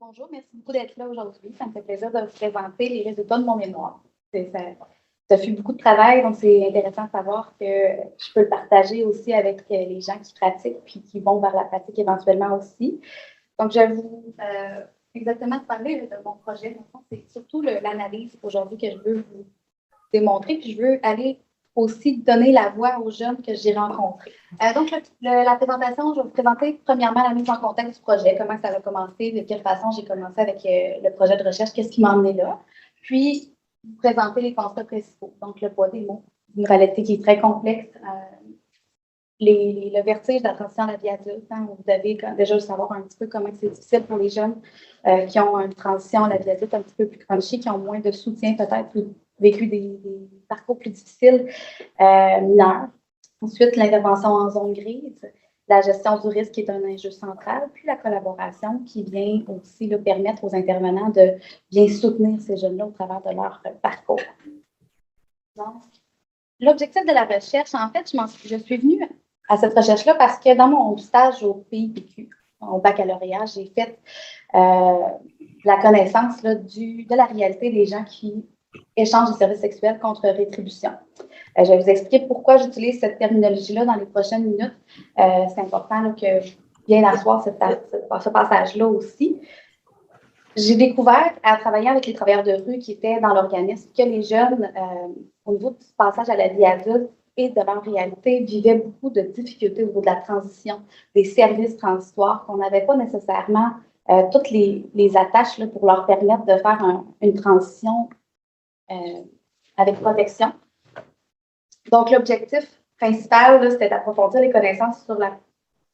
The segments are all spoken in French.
Bonjour, merci beaucoup d'être là aujourd'hui. Ça me fait plaisir de vous présenter les résultats de mon mémoire. Ça fut beaucoup de travail, donc c'est intéressant de savoir que je peux le partager aussi avec les gens qui pratiquent puis qui vont vers la pratique éventuellement aussi. Donc, je vais vous exactement parler de mon projet. Dans le fond, c'est surtout l'analyse aujourd'hui que je veux vous démontrer, puis je veux aller aussi donner la voix aux jeunes que j'ai rencontrés. Donc, la présentation, je vais vous présenter premièrement la mise en contexte du projet, comment ça a commencé, de quelle façon j'ai commencé avec le projet de recherche, qu'est-ce qui m'a emmené là. Puis, vous présenter les constats principaux, donc le poids des mots, une réalité qui est très complexe. Le vertige de la transition à la vie adulte, hein, vous devez déjà savoir un petit peu comment c'est difficile pour les jeunes qui ont une transition à la vie adulte un petit peu plus crunchy, qui ont moins de soutien peut-être, ou vécu des parcours plus difficiles mineurs. Ensuite, l'intervention en zone grise, la gestion du risque qui est un enjeu central, puis la collaboration qui vient aussi permettre aux intervenants de bien soutenir ces jeunes-là au travers de leur parcours. Donc, l'objectif de la recherche, en fait, je suis venue à cette recherche-là parce que dans mon stage au PIPQ, au baccalauréat, j'ai fait la connaissance de la réalité des gens qui échangent des services sexuels contre rétribution. Je vais vous expliquer pourquoi j'utilise cette terminologie-là dans les prochaines minutes. C'est important là, que je vienne asseoir ce passage-là aussi. J'ai découvert, à travailler avec les travailleurs de rue qui étaient dans l'organisme, que les jeunes, au niveau du passage à la vie adulte et de leur réalité, vivaient beaucoup de difficultés au niveau de la transition, des services transitoires, qu'on n'avait pas nécessairement toutes les attaches là, pour leur permettre de faire une transition avec protection. Donc, l'objectif principal, c'était d'approfondir les connaissances sur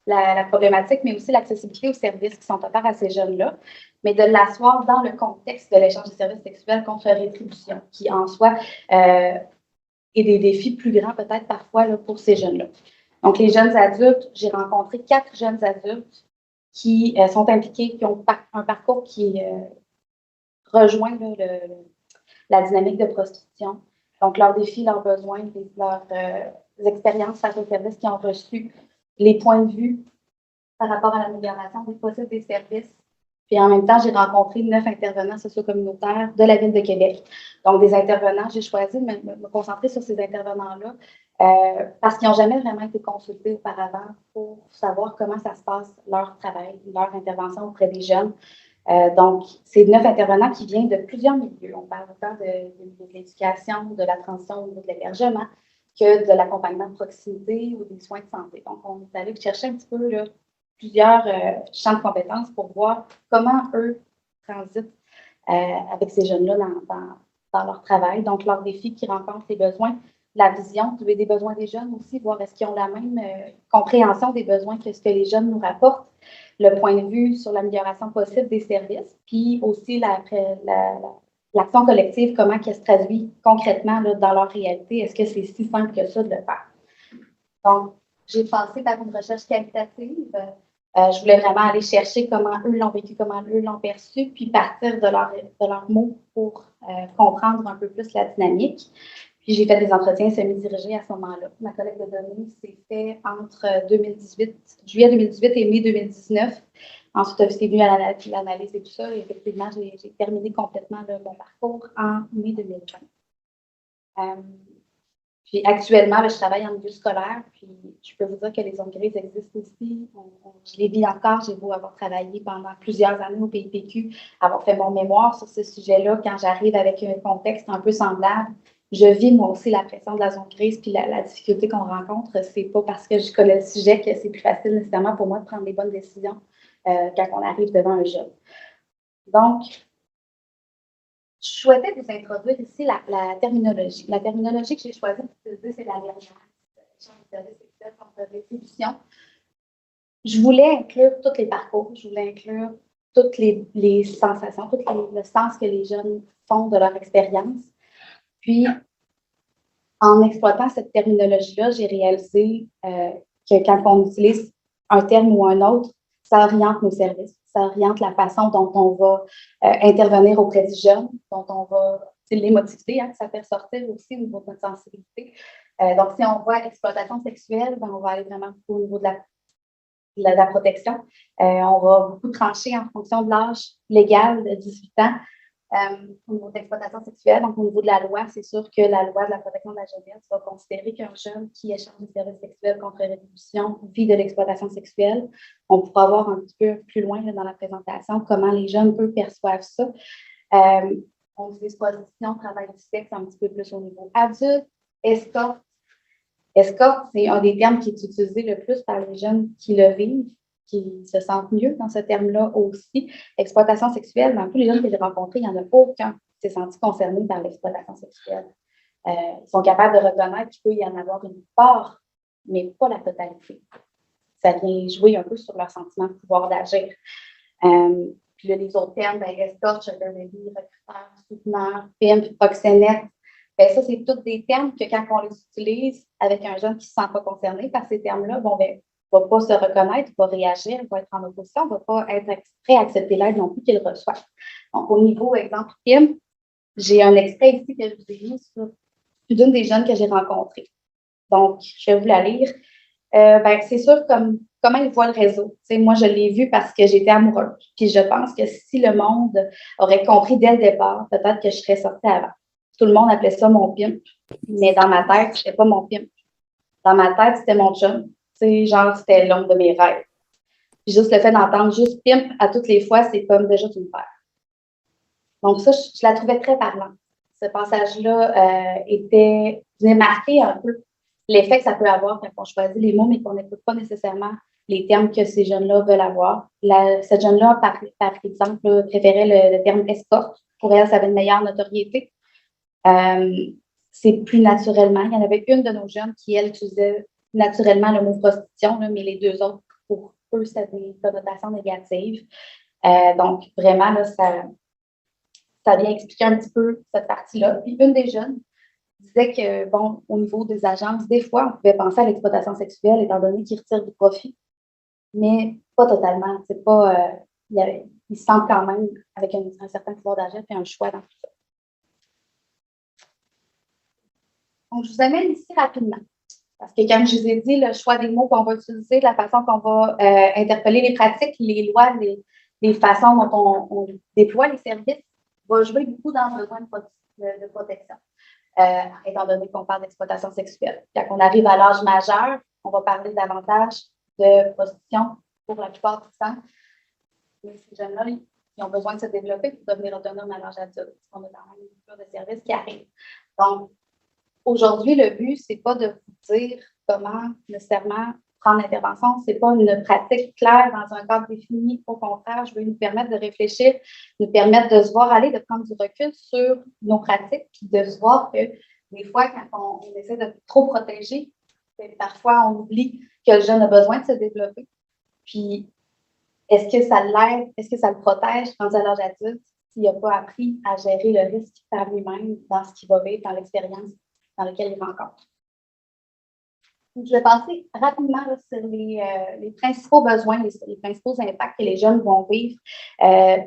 la problématique, mais aussi l'accessibilité aux services qui sont offerts à ces jeunes-là, mais de l'asseoir dans le contexte de l'échange de services sexuels contre rétribution, qui en soi est des défis plus grands peut-être parfois là, pour ces jeunes-là. Donc, les jeunes adultes, j'ai rencontré 4 jeunes adultes qui sont impliqués, qui ont un parcours qui rejoint là, la dynamique de prostitution. Donc, leurs défis, leurs besoins, leurs expériences face aux services qu'ils ont reçus, les points de vue par rapport à l'amélioration des possibles des services. Puis en même temps, j'ai rencontré 9 intervenants socio-communautaires de la Ville de Québec. Donc, des intervenants, j'ai choisi de me concentrer sur ces intervenants-là parce qu'ils n'ont jamais vraiment été consultés auparavant pour savoir comment ça se passe, leur travail, leur intervention auprès des jeunes. Donc, c'est 9 intervenants qui viennent de plusieurs milieux. On parle autant de l'éducation, de la transition au niveau de l'hébergement, que de l'accompagnement de proximité ou des soins de santé. Donc, on est allé chercher un petit peu là, plusieurs champs de compétences pour voir comment eux transitent avec ces jeunes-là dans leur travail. Donc, leurs défis qu'ils rencontrent, les besoins, la vision des besoins des jeunes aussi, voir est-ce qu'ils ont la même compréhension des besoins que ce que les jeunes nous rapportent, le point de vue sur l'amélioration possible des services, puis aussi l'action collective, comment elle se traduit concrètement là, dans leur réalité. Est-ce que c'est si simple que ça de le faire? Donc, j'ai passé par une recherche qualitative. Je voulais vraiment aller chercher comment eux l'ont vécu, comment eux l'ont perçu, puis partir de leurs mots pour comprendre un peu plus la dynamique. Puis j'ai fait des entretiens semi-dirigés à ce moment-là. Ma collecte de données s'est faite entre juillet 2018 et mai 2019. Ensuite, c'est venu à l'analyse et tout ça. Et effectivement, j'ai terminé complètement là, mon parcours en mai 2020. Puis actuellement, je travaille en milieu scolaire, puis je peux vous dire que les zones grises existent aussi. Je les vis encore. J'ai beau avoir travaillé pendant plusieurs années au PIPQ, avoir fait mon mémoire sur ce sujet-là. Quand j'arrive avec un contexte un peu semblable, je vis moi aussi la pression de la zone grise, puis la difficulté qu'on rencontre. C'est pas parce que je connais le sujet que c'est plus facile nécessairement pour moi de prendre les bonnes décisions quand on arrive devant un jeune. Donc, je souhaitais vous introduire ici la terminologie. La terminologie que j'ai choisie d'utiliser, c'est l'alliance. Contre rétribution. Je voulais inclure tous les parcours, je voulais inclure toutes les sensations, tout le sens que les jeunes font de leur expérience. Puis, en exploitant cette terminologie-là, j'ai réalisé que quand on utilise un terme ou un autre, ça oriente nos services, ça oriente la façon dont on va intervenir auprès du jeune, dont on va, c'est l'émotivité, hein, ça fait ressortir aussi au niveau de notre sensibilité. Donc, si on voit exploitation sexuelle, ben, on va aller vraiment au niveau de la protection. On va beaucoup trancher en fonction de l'âge légal de 18 ans au niveau d'exploitation sexuelle. Donc, au niveau de la loi, c'est sûr que la loi de la protection de la jeunesse va considérer qu'un jeune qui échange des services sexuels contre rétribution vit de l'exploitation sexuelle. On pourra voir un petit peu plus loin là, dans la présentation comment les jeunes, eux, perçoivent ça. On utilise position, travail du sexe un petit peu plus au niveau adulte, escorte. Escorte, c'est un des termes qui est utilisé le plus par les jeunes qui le vivent, qui se sentent mieux dans ce terme-là aussi. Exploitation sexuelle, dans tous les jeunes que j'ai rencontrés, il n'y en a aucun qui s'est senti concerné par l'exploitation sexuelle. Ils sont capables de reconnaître qu'il peut y en avoir une part, mais pas la totalité. Ça vient jouer un peu sur leur sentiment de pouvoir d'agir. Puis là, les autres termes, escorte, sugar baby, recruteur, souteneur, pimp, proxénète. Ça, c'est tous des termes que quand on les utilise avec un jeune qui ne se sent pas concerné par ces termes-là, ne va pas se reconnaître, va réagir, va être en opposition, ne va pas être prêt à accepter l'aide non plus qu'il reçoit. Donc, au niveau, exemple, pimp, j'ai un extrait ici que je vous ai mis sur d'une des jeunes que j'ai rencontrées. Donc, je vais vous la lire. C'est sûr comment ils voient le réseau. T'sais, moi, je l'ai vu parce que j'étais amoureuse. Puis je pense que si le monde aurait compris dès le départ, peut-être que je serais sortie avant. Tout le monde appelait ça mon pimp. Mais dans ma tête, c'était pas mon pimp. Dans ma tête, c'était mon chum. Genre, c'était l'homme de mes rêves. Puis juste le fait d'entendre juste pimp à toutes les fois, c'est comme déjà tu me perds. Donc ça, je la trouvais très parlante. Ce passage-là venait marquer un peu l'effet que ça peut avoir quand on choisit les mots, mais qu'on n'écoute pas nécessairement les termes que ces jeunes-là veulent avoir. Cette jeune-là, par exemple, préférait le terme escorte. Pour elle, ça avait une meilleure notoriété. C'est plus naturellement. Il y en avait une de nos jeunes qui, elle, utilisait naturellement le mot prostitution, là, mais les deux autres, pour eux, c'était des connotations négatives. Donc, vraiment, là, ça vient expliquer un petit peu cette partie-là. Puis, une des jeunes disait que, bon, au niveau des agences, des fois, on pouvait penser à l'exploitation sexuelle étant donné qu'ils retirent du profit, mais pas totalement. C'est pas, ils se sentent quand même avec un certain pouvoir d'agir et un choix dans tout ça. Donc, je vous amène ici rapidement. Parce que, comme je vous ai dit, le choix des mots qu'on va utiliser, la façon qu'on va interpeller les pratiques, les lois, les façons dont on déploie les services, va jouer beaucoup dans le besoin de protection. Étant donné qu'on parle d'exploitation sexuelle. Quand on arrive à l'âge majeur, on va parler davantage de prostitution pour la plupart du temps. Mais ces jeunes-là, ils ont besoin de se développer pour devenir autonomes à l'âge adulte. On a quand même une culture de services qui arrive. Donc, aujourd'hui, le but, ce n'est pas de vous dire comment nécessairement prendre l'intervention. Ce n'est pas une pratique claire dans un cadre défini. Au contraire, je veux nous permettre de réfléchir, nous permettre de se voir aller, de prendre du recul sur nos pratiques, puis de se voir que des fois, quand on essaie de trop protéger, parfois on oublie que le jeune a besoin de se développer. Puis, est-ce que ça l'aide, est-ce que ça le protège quand à l'âge adulte s'il n'a pas appris à gérer le risque par lui-même dans ce qu'il va vivre, dans l'expérience dans laquelle il rencontre? Je vais passer rapidement là, sur les principaux besoins, les principaux impacts que les jeunes vont vivre,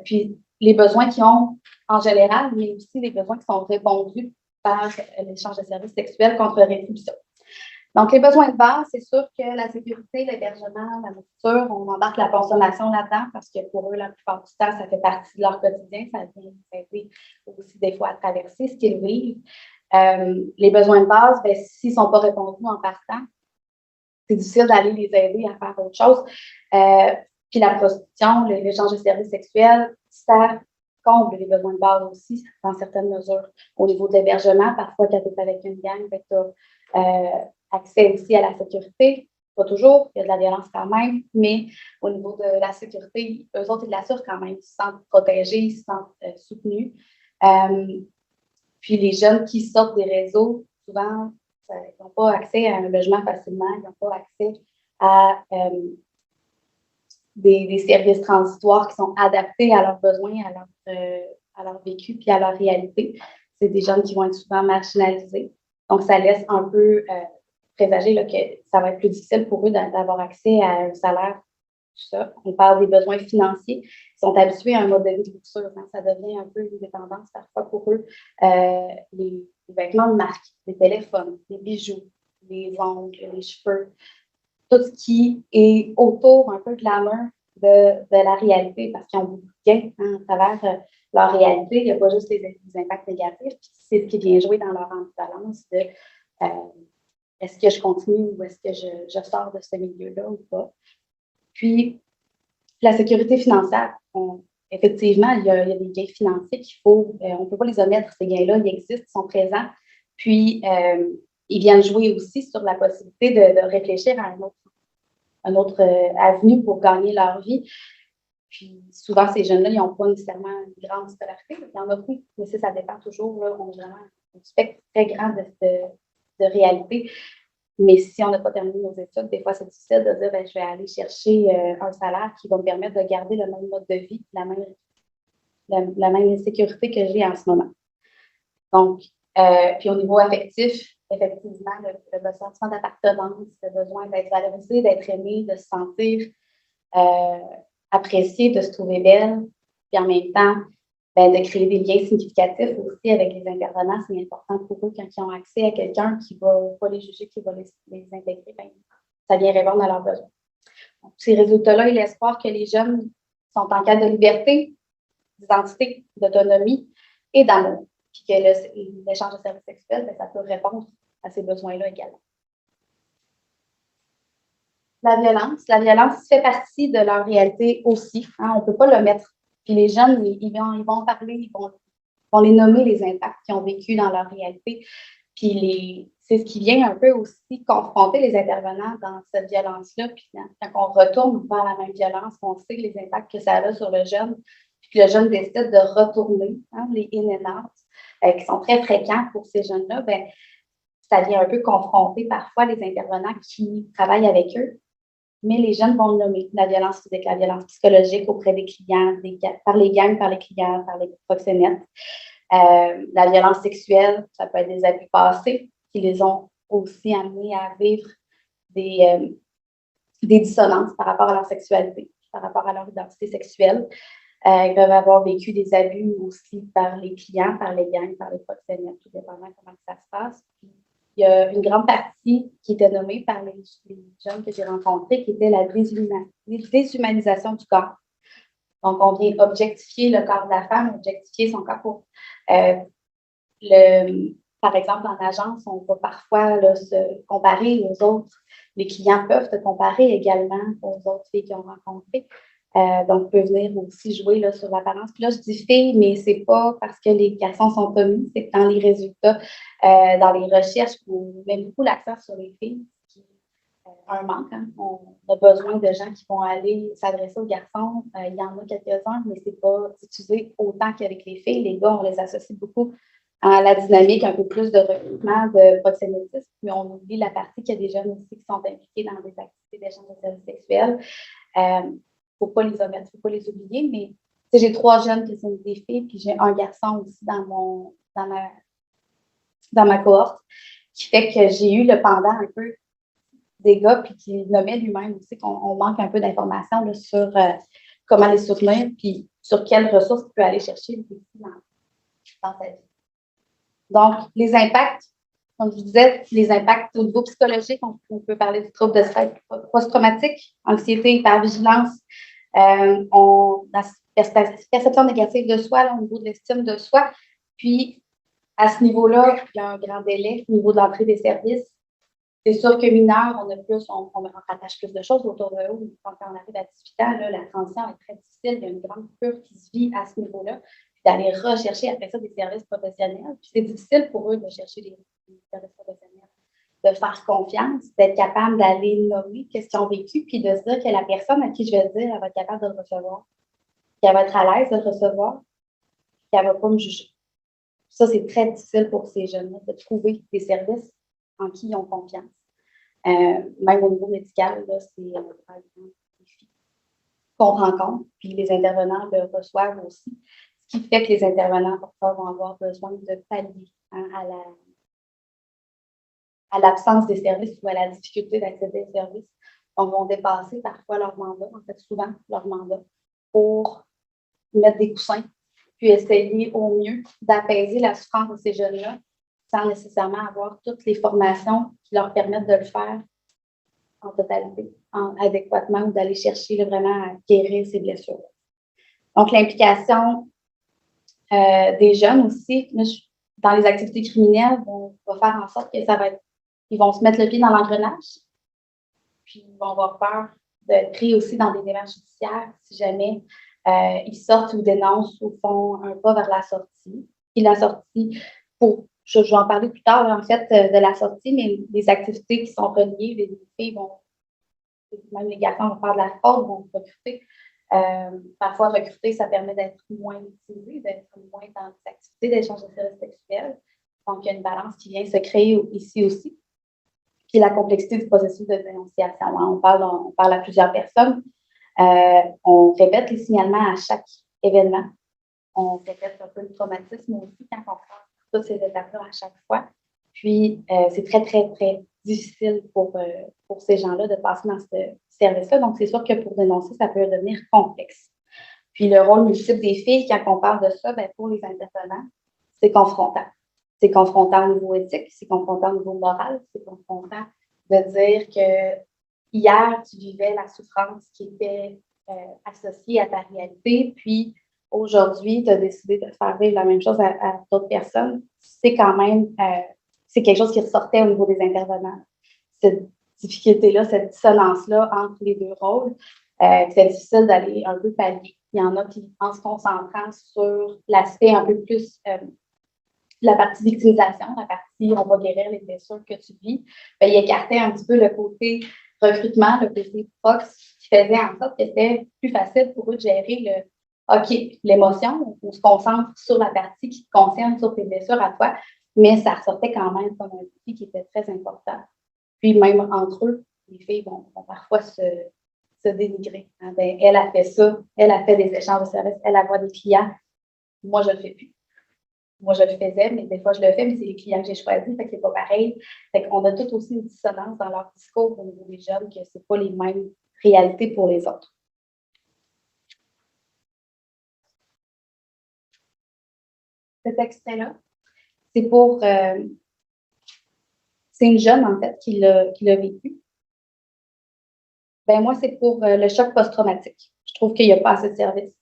puis les besoins qu'ils ont en général, mais aussi les besoins qui sont répondus par l'échange de services sexuels contre rétribution. Donc, les besoins de base, c'est sûr que la sécurité, l'hébergement, la nourriture, on embarque la consommation là-dedans parce que pour eux, la plupart du temps, ça fait partie de leur quotidien. Ça vient aider aussi des fois à traverser ce qu'ils vivent. Les besoins de base, s'ils ne sont pas répondus en partant, c'est difficile d'aller les aider à faire autre chose. Puis la prostitution, l'échange de services sexuels, ça comble les besoins de base aussi, dans certaines mesures. Au niveau de l'hébergement, parfois, quand tu es avec une gang, tu as accès aussi à la sécurité. Pas toujours, il y a de la violence quand même, mais au niveau de la sécurité, eux autres, ils l'assurent quand même. Ils se sentent protégés, ils se sentent soutenus. Puis les jeunes qui sortent des réseaux, souvent, ils n'ont pas accès à un logement facilement, ils n'ont pas accès à des services transitoires qui sont adaptés à leurs besoins, à leur vécu puis à leur réalité. C'est des jeunes qui vont être souvent marginalisés. Donc, ça laisse un peu présager là, que ça va être plus difficile pour eux d'avoir accès à un salaire, tout ça. On parle des besoins financiers. Ils sont habitués à un mode de vie de luxure. Hein. Ça devient un peu une dépendance parfois pour eux. Les vêtements de marque, les téléphones, les bijoux, les ongles, les cheveux. tout ce qui est autour un peu de la main de la réalité, parce qu'ils ont beaucoup de gains à travers leur réalité. Il n'y a pas juste les impacts négatifs, puis c'est ce qui vient jouer dans leur ambivalence de est-ce que je continue ou est-ce que je sors de ce milieu-là ou pas. Puis, la sécurité financière, effectivement, il y a des gains financiers qu'il faut, on ne peut pas les omettre, ces gains-là, ils existent, ils sont présents. Puis, ils viennent jouer aussi sur la possibilité de réfléchir à un autre avenue pour gagner leur vie. Puis, souvent, ces jeunes-là, ils n'ont pas nécessairement une grande scolarité. Il y en a beaucoup, mais ça dépend toujours. Là, on a vraiment un spectre très grand de réalité. Mais si on n'a pas terminé nos études, des fois, c'est difficile de dire je vais aller chercher un salaire qui va me permettre de garder le même mode de vie, la même sécurité que j'ai en ce moment. Donc, puis au niveau affectif, effectivement, le sentiment d'appartenance, le besoin d'être valorisé, d'être aimé, de se sentir apprécié, de se trouver belle, puis en même temps, de créer des liens significatifs aussi avec les intervenants, c'est important pour eux quand ils ont accès à quelqu'un qui ne va pas les juger, qui va les intégrer, ça vient répondre à leurs besoins. Donc, ces résultats-là, ils laissent croire que les jeunes sont en quête de liberté, d'identité, d'autonomie et d'amour. Puis que l'échange de services sexuels, ça peut répondre à ces besoins-là également. La violence fait partie de leur réalité aussi. Hein, on ne peut pas le mettre. Puis les jeunes, ils vont en parler, ils vont les nommer, les impacts qu'ils ont vécu dans leur réalité. Puis c'est ce qui vient un peu aussi confronter les intervenants dans cette violence-là. Puis quand on retourne vers la même violence, on sait les impacts que ça a sur le jeune, puis que le jeune décide de retourner, les in and out, qui sont très fréquents pour ces jeunes-là, ça vient un peu confronter parfois les intervenants qui travaillent avec eux. Mais les jeunes vont nommer la violence physique, la violence psychologique auprès des clients, par les gangs, par les clients, par les proxénètes. La violence sexuelle, ça peut être des abus passés qui les ont aussi amenés à vivre des dissonances par rapport à leur sexualité, par rapport à leur identité sexuelle. Ils peuvent avoir vécu des abus aussi par les clients, par les gangs, par les proxénètes, tout dépendant comment ça se passe. Puis, il y a une grande partie qui était nommée par les jeunes que j'ai rencontrés, qui était la déshumanisation du corps. Donc, on vient objectifier le corps de la femme, objectifier son corps pour par exemple, en agence, on va parfois se comparer aux autres. Les clients peuvent se comparer également aux autres filles qu'ils ont rencontrées. Donc, peut venir aussi jouer sur l'apparence. Puis là, je dis filles, mais c'est pas parce que les garçons sont commis, c'est que dans les résultats, dans les recherches, on met beaucoup l'accent sur les filles, qui un manque. Hein. On a besoin de gens qui vont aller s'adresser aux garçons. Il y en a quelques-uns, mais c'est pas utilisé autant qu'avec les filles. Les gars, on les associe beaucoup à la dynamique un peu plus de recrutement, de proxénétisme, mais on oublie la partie qu'il y a des jeunes aussi qui sont impliqués dans des activités d'échange de services sexuels. Faut pas les omettre, il ne faut pas les oublier, mais j'ai 3 jeunes qui sont des filles, puis j'ai un garçon aussi dans ma cohorte, qui fait que j'ai eu le pendant un peu des gars, puis qui nommait lui-même aussi qu'on manque un peu d'informations sur comment les soutenir, puis sur quelles ressources il peut aller chercher dans sa vie. Donc, les impacts, comme je vous disais, les impacts au niveau psychologique, on peut parler du trouble de stress post-traumatique, anxiété, hypervigilance, la perception négative de soi, là, au niveau de l'estime de soi. Puis, à ce niveau-là, il y a un grand délai au niveau de l'entrée des services. C'est sûr que mineurs, on rattache plus de choses autour de eux. Quand on arrive à 18 ans, là, la transition est très difficile. Il y a une grande coupure qui se vit à ce niveau-là. Puis d'aller rechercher après ça des services professionnels. Puis c'est difficile pour eux de chercher des services professionnels, de faire confiance, d'être capable d'aller nommer qu'est-ce qu'ils ont vécu, puis de se dire que la personne à qui je vais dire, elle va être capable de le recevoir, qu'elle va être à l'aise de le recevoir, qu'elle ne va pas me juger. Ça, c'est très difficile pour ces jeunes-là de trouver des services en qui ils ont confiance. Même au niveau médical, là, c'est par exemple des filles qu'on rencontre, puis les intervenants le reçoivent aussi, ce qui fait que les intervenants parfois vont avoir besoin de pallier à l'absence des services ou à la difficulté d'accéder aux services. Donc, vont dépasser parfois leur mandat, en fait souvent leur mandat, pour mettre des coussins, puis essayer au mieux d'apaiser la souffrance de ces jeunes-là sans nécessairement avoir toutes les formations qui leur permettent de le faire en totalité, adéquatement, ou d'aller chercher là, vraiment à guérir ces blessures. Donc, l'implication des jeunes aussi, dans les activités criminelles, on va faire en sorte que ça va être, ils vont se mettre le pied dans l'engrenage, puis ils vont avoir peur d'être pris aussi dans des démarches judiciaires si jamais ils sortent ou dénoncent ou font un pas vers la sortie. Puis la sortie, je vais en parler plus tard, en fait, de la sortie, mais les activités qui sont reliées, les filles vont, même les garçons vont faire de la fraude, vont recruter. Parfois, recruter, ça permet d'être moins utilisé, d'être moins dans des activités d'échange de services sexuels. Donc, il y a une balance qui vient se créer ici aussi. Puis la complexité du processus de dénonciation. Hein. On parle à plusieurs personnes. On répète les signalements à chaque événement. On répète un peu le traumatisme aussi quand on passe toutes ces étapes-là à chaque fois. Puis, c'est très, très, très difficile pour ces gens-là de passer dans ce service-là. Donc, c'est sûr que pour dénoncer, ça peut devenir complexe. Puis, le rôle multiple des filles, quand on parle de ça, bien, pour les intervenants, c'est confrontant. C'est confrontant au niveau éthique, c'est confrontant au niveau moral, c'est confrontant de dire que hier, tu vivais la souffrance qui était associée à ta réalité, puis aujourd'hui, tu as décidé de faire vivre la même chose à d'autres personnes. C'est quand même, c'est quelque chose qui ressortait au niveau des intervenants. Cette difficulté-là, cette dissonance-là entre les deux rôles, c'est difficile d'aller un peu pallier. Il y en a qui, en se concentrant sur l'aspect un peu plus la partie victimisation, la partie on va guérir les blessures que tu vis, bien, il écartait un petit peu le côté recrutement, le côté prox, qui faisait en sorte que c'était plus facile pour eux de gérer l'émotion. On se concentre sur la partie qui te concerne, sur tes blessures à toi, mais ça ressortait quand même comme un outil qui était très important. Puis même entre eux, les filles vont parfois se dénigrer. Hein? Ben, elle a fait ça, elle a fait des échanges de services, elle a voit des clients. Moi, je ne le fais plus. Moi, je le faisais, mais des fois, je le fais, mais c'est les clients que j'ai choisis, fait que c'est pas pareil. Fait qu'on a tout aussi une dissonance dans leur discours au niveau des jeunes, que c'est pas les mêmes réalités pour les autres. Cet extrait-là, c'est pour... c'est une jeune, en fait, qui l'a vécu. Ben moi, c'est pour le choc post-traumatique. Je trouve qu'il n'y a pas assez de services.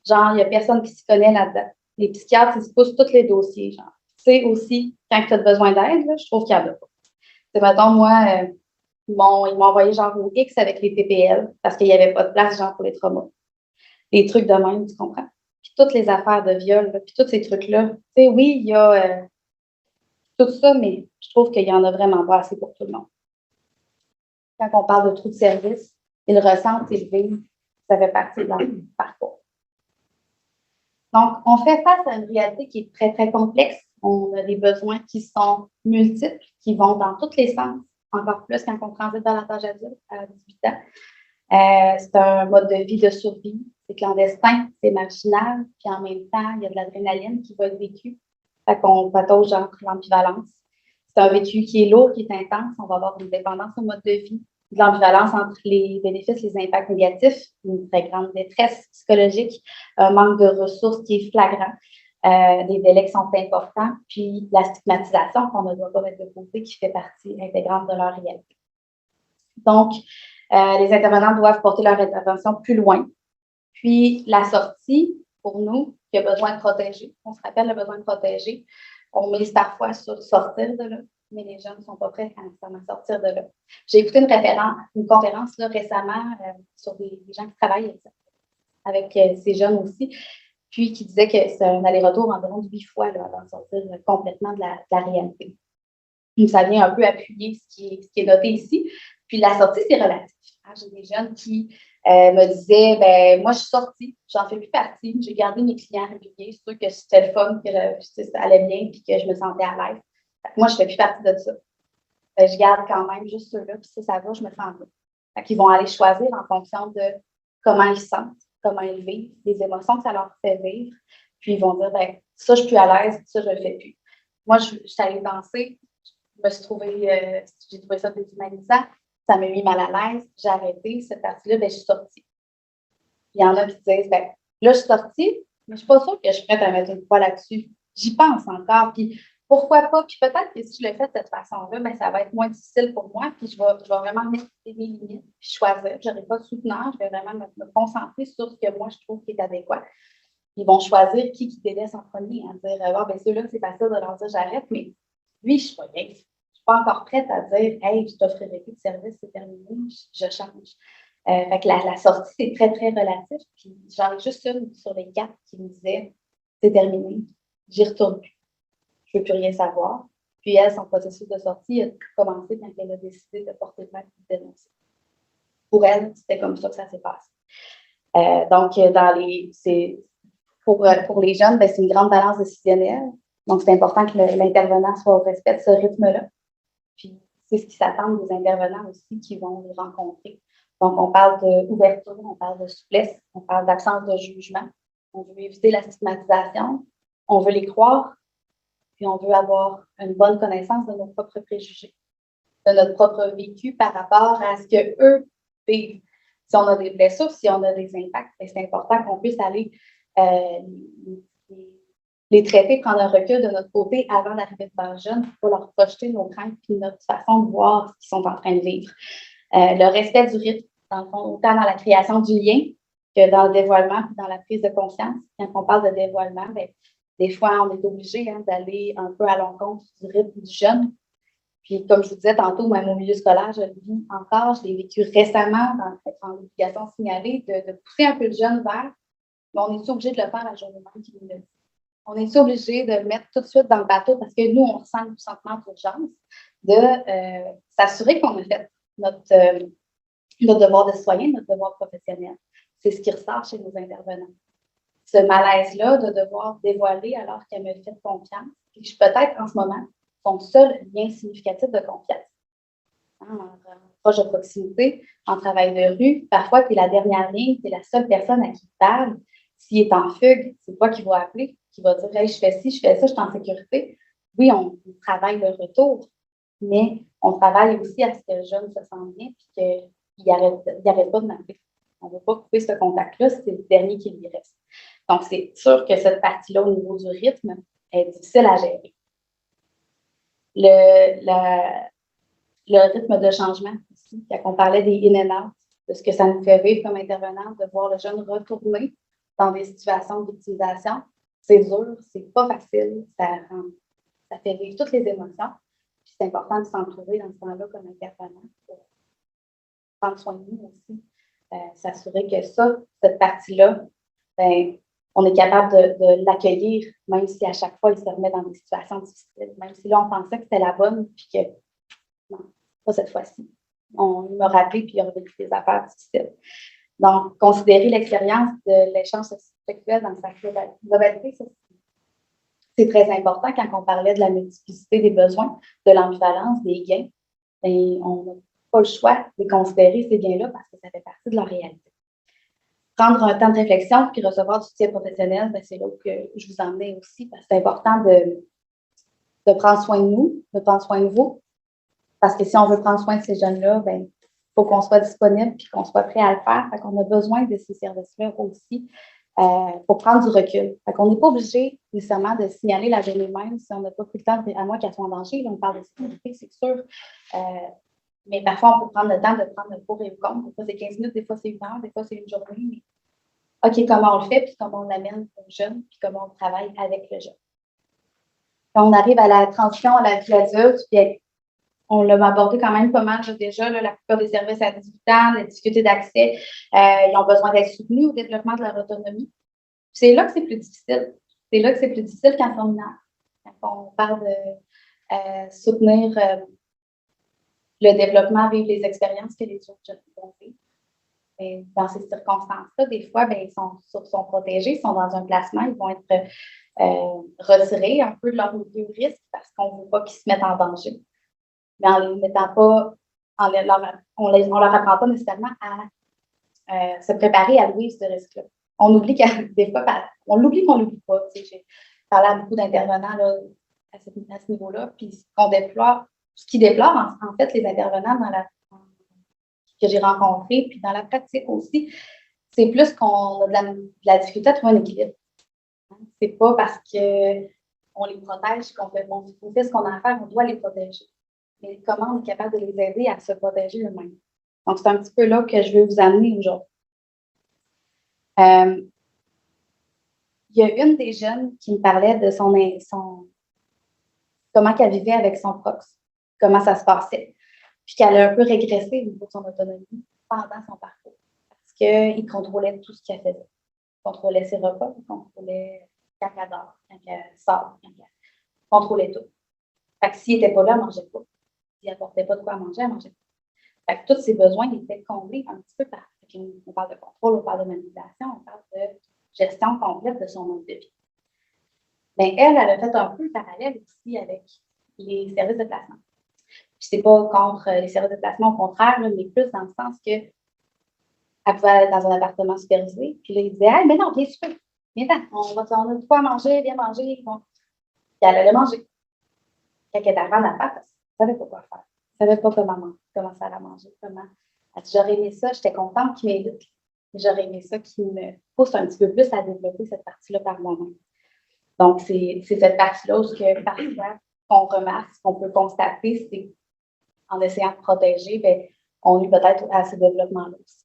Genre, il n'y a personne qui s'y connaît là-dedans. Les psychiatres, ils se poussent tous les dossiers, genre. Tu sais aussi, quand tu as besoin d'aide, je trouve qu'il n'y en a pas. C'est, mettons, moi, ils m'ont envoyé genre au X avec les TPL parce qu'il n'y avait pas de place, genre, pour les traumas. Les trucs de même, tu comprends? Puis toutes les affaires de viol, là, puis tous ces trucs-là. Tu sais, oui, il y a tout ça, mais je trouve qu'il y en a vraiment pas assez pour tout le monde. Quand on parle de trou de service, ils ressentent, ils vivent, ça fait partie de leur parcours. Donc, on fait face à une réalité qui est très, très complexe. On a des besoins qui sont multiples, qui vont dans tous les sens, encore plus quand on transite dans la l'âge adulte à 18 ans. C'est un mode de vie de survie. C'est clandestin, c'est marginal, puis en même temps, il y a de l'adrénaline qui va être vécue. Fait qu'on patauge entre l'ambivalence. C'est un vécu qui est lourd, qui est intense. On va avoir une dépendance au mode de vie, de l'ambivalence entre les bénéfices et les impacts négatifs, une très grande détresse psychologique, un manque de ressources qui est flagrant, des délais qui sont importants, puis la stigmatisation qu'on ne doit pas mettre de côté qui fait partie intégrante de leur réalité. Donc, les intervenants doivent porter leur intervention plus loin. Puis, la sortie, pour nous, qui a besoin de protéger, on se rappelle le besoin de protéger, on mise parfois sur sortir de là, mais les jeunes ne sont pas prêts à sortir de là. J'ai écouté une conférence là, récemment sur des gens qui travaillent avec ces jeunes aussi, puis qui disaient que c'est un aller-retour environ de 8 fois là, avant de sortir complètement de la réalité. Donc, ça vient un peu appuyer ce qui est noté ici. Puis la sortie, c'est relatif. Hein? J'ai des jeunes qui me disaient, ben moi, je suis sortie, j'en fais plus partie, j'ai gardé mes clients réguliers, c'est sûr que c'était le fun, que ça allait bien, puis que je me sentais à l'aise. Moi, je ne fais plus partie de ça. Je garde quand même juste ceux-là, puis si ça va, je me sens bien. Fait qu'ils vont aller choisir en fonction de comment ils se sentent, comment ils vivent, les émotions que ça leur fait vivre. Puis ils vont dire, ben ça, je suis plus à l'aise, ça, je ne le fais plus. Moi, je suis allée danser, j'ai trouvé ça déshumanisant, ça m'a mis mal à l'aise, j'ai arrêté cette partie-là, ben je suis sortie. Il y en a qui disent, ben là, je suis sortie, mais je ne suis pas sûre que je suis prête à mettre une fois là-dessus. J'y pense encore, puis pourquoi pas? Puis peut-être que si je le fais de cette façon-là, ben, ça va être moins difficile pour moi, puis je vais vraiment mettre mes limites, puis choisir. Je n'aurai pas de souteneur, je vais vraiment me concentrer sur ce que moi, je trouve qui est adéquat. Ils vont choisir qui délaisse en premier, à dire, ah, ben ceux-là, c'est facile de leur dire j'arrête, mais lui, je ne suis pas bien. Je ne suis pas encore prête à dire, hey, je t'offrirai plus de service, c'est terminé, je change. Fait que la sortie, c'est très, très relatif. Puis j'en ai juste une sur les 4 qui me disait, c'est terminé, j'y retourne plus, je ne veux plus rien savoir. Puis elle, son processus de sortie a commencé quand elle a décidé de porter plainte et de dénoncer. Pour elle, c'était comme ça que ça s'est passé. Donc, pour les jeunes, ben, c'est une grande balance décisionnelle. Donc, c'est important que l'intervenant soit au respect de ce rythme-là. Puis, c'est ce qui s'attend des intervenants aussi qui vont les rencontrer. Donc, on parle d'ouverture, on parle de souplesse, on parle d'absence de jugement. On veut éviter la stigmatisation, on veut les croire, puis on veut avoir une bonne connaissance de nos propres préjugés, de notre propre vécu par rapport à ce qu'eux vivent. Si on a des blessures, si on a des impacts, c'est important qu'on puisse aller les traiter, prendre un recul de notre côté avant d'arriver devant le jeune pour leur projeter nos craintes et notre façon de voir ce qu'ils sont en train de vivre. Le respect du rythme, dans le fond, autant dans la création du lien que dans le dévoilement et dans la prise de conscience. Quand on parle de dévoilement, bien, des fois, on est obligé d'aller un peu à l'encontre du rythme du jeune. Puis, comme je vous disais tantôt, même au milieu scolaire, je le vis encore. Je l'ai vécu récemment dans l'obligation signalée de pousser un peu le jeune vers, mais on est obligé de le faire la journée même qu'il nous le dit. On est obligé de le mettre tout de suite dans le bateau parce que nous, on ressent le sentiment d'urgence de s'assurer qu'on a fait notre devoir de citoyen, notre devoir professionnel. C'est ce qui ressort chez nos intervenants. Ce malaise-là de devoir dévoiler alors qu'elle me fait confiance, puis je suis peut-être en ce moment son seul lien significatif de confiance. En proche de proximité, en travail de rue, parfois, tu es la dernière ligne, tu es la seule personne à qui tu parles. S'il est en fugue, c'est toi qui vas appeler, qui va dire hey, je fais ci, je fais ça, je suis en sécurité. Oui, on travaille le retour, mais on travaille aussi à ce que le jeune se sente bien et qu'il n'arrête pas de m'appeler. On ne veut pas couper ce contact-là, c'est le dernier qui lui reste. Donc, c'est sûr que cette partie-là, au niveau du rythme, est difficile à gérer. Le rythme de changement aussi, quand on parlait des in and out, de ce que ça nous fait vivre comme intervenant, de voir le jeune retourner dans des situations d'utilisation, c'est dur, c'est pas facile, ça fait vivre toutes les émotions. Puis c'est important de s'entourer dans ce temps-là comme intervenant pour prendre soin de nous aussi, s'assurer que cette partie-là, ben, on est capable de l'accueillir, même si à chaque fois, il se remet dans des situations difficiles, même si là, on pensait que c'était la bonne, puis que non, pas cette fois-ci. On m'a rappelé, puis il a revécu des affaires difficiles. Donc, considérer l'expérience de l'échange sexuel dans sa globalité, c'est très important quand on parlait de la multiplicité des besoins, de l'ambivalence, des gains. Et on n'a pas le choix de considérer ces gains-là parce que ça fait partie de leur réalité. Prendre un temps de réflexion puis recevoir du soutien professionnel, ben c'est là que je vous emmenais aussi parce que c'est important de prendre soin de nous, de prendre soin de vous. Parce que si on veut prendre soin de ces jeunes-là, ben, faut qu'on soit disponible et qu'on soit prêt à le faire. Fait qu'on a besoin de ces services-là aussi pour prendre du recul. Fait qu'on n'est pas obligé nécessairement de signaler la journée même si on n'a pas pris le temps, à moins qu'elle soit en danger. Là, on parle de sécurité, c'est sûr. Mais parfois, on peut prendre le temps de prendre le pour et le contre. Des fois, c'est 15 minutes, des fois, c'est 1 heure, des fois, c'est une journée. Mais OK, comment on le fait, puis comment on l'amène au jeune, puis comment on travaille avec le jeune. Quand on arrive à la transition à la vie adulte, puis on l'a abordé quand même pas mal déjà, là, la plupart des services à 18 ans, les difficultés d'accès, ils ont besoin d'être soutenus au développement de leur autonomie. C'est là que c'est plus difficile. C'est là que c'est plus difficile quand on est mineur. Quand on parle de soutenir le développement, vivre les expériences que les autres jeunes vont vivre. Et dans ces circonstances-là, des fois, ben, ils sont protégés, ils sont dans un placement, ils vont être retirés un peu de leur milieu risque parce qu'on ne veut pas qu'ils se mettent en danger. Mais en les mettant pas, on leur apprend pas nécessairement à se préparer à vivre ce risque-là. On oublie des fois, on l'oublie qu'on l'oublie pas. J'ai parlé à beaucoup d'intervenants là, à ce niveau-là, puis ce qu'ils déplorent, en fait, les intervenants que j'ai rencontrés, puis dans la pratique aussi, c'est plus qu'on a de la difficulté à trouver un équilibre. C'est pas parce que on les protège, on fait ce qu'on a à faire, on doit les protéger. Mais comment on est capable de les aider à se protéger eux-mêmes? Donc, c'est un petit peu là que je veux vous amener aujourd'hui. Il y a une des jeunes qui me parlait de comment qu'elle vivait avec son prox, comment ça se passait, puis qu'elle a un peu régressé au niveau de son autonomie pendant son parcours, parce qu'il contrôlait tout ce qu'elle faisait. Il contrôlait ses repas, il contrôlait quand elle dort, quand elle sort, quand elle contrôlait tout. Fait que s'il n'était pas là, elle ne mangeait pas. S'il n'apportait pas de quoi à manger, elle ne mangeait pas. Fait que tous ses besoins étaient comblés un petit peu par. On parle de contrôle, on parle de manipulation, on parle de gestion complète de son mode de vie. Mais elle a fait un peu le parallèle aussi avec les services de placement. Puis c'est pas contre les services de placement, au contraire, là, mais plus dans le sens que elle pouvait aller dans un appartement supervisé, puis là, il disait, ah, mais non, viens super, viens on a de quoi manger, viens manger. Bon. Puis elle allait manger. Quand elle était arrivée en appart, elle ne savait pas quoi faire. Elle ne savait pas comment ça allait manger, comment. Elle dit, j'aurais aimé ça, j'étais contente qu'il m'évite. J'aurais aimé ça qu'il me pousse un petit peu plus à développer cette partie-là par moi-même. Donc, c'est cette partie-là où parfois, qu'on remarque, qu'on peut constater, c'est en essayant de protéger, bien, on est peut-être à ce développement-là aussi.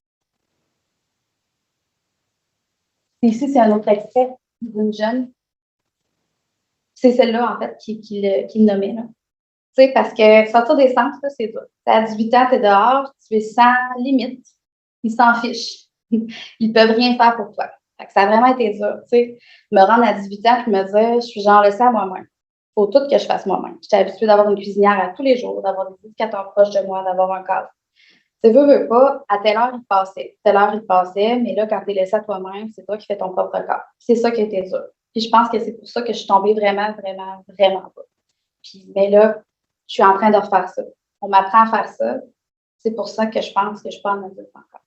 Ici, c'est un autre extrait d'une jeune. C'est celle-là, en fait, qui le nommait. Là. Tu sais, parce que sortir des centres, c'est dur. À 18 ans, tu es dehors, tu es sans limite. Ils s'en fichent. Ils peuvent rien faire pour toi. Fait que ça a vraiment été dur. Tu sais, me rendre à 18 ans et me dire, je suis genre le ça moi-même. Il faut tout que je fasse moi-même. J'étais habituée d'avoir une cuisinière à tous les jours, d'avoir des éducateurs proches de moi, d'avoir un cadre. Tu veux pas, à telle heure, il passait. Telle heure, il passait, mais là, quand tu es laissé à toi-même, c'est toi qui fais ton propre corps. C'est ça qui a été dur. Puis je pense que c'est pour ça que je suis tombée vraiment, vraiment, vraiment bas. Puis, mais là, je suis en train de refaire ça. On m'apprend à faire ça. C'est pour ça que je pense que je peux en adulte encore.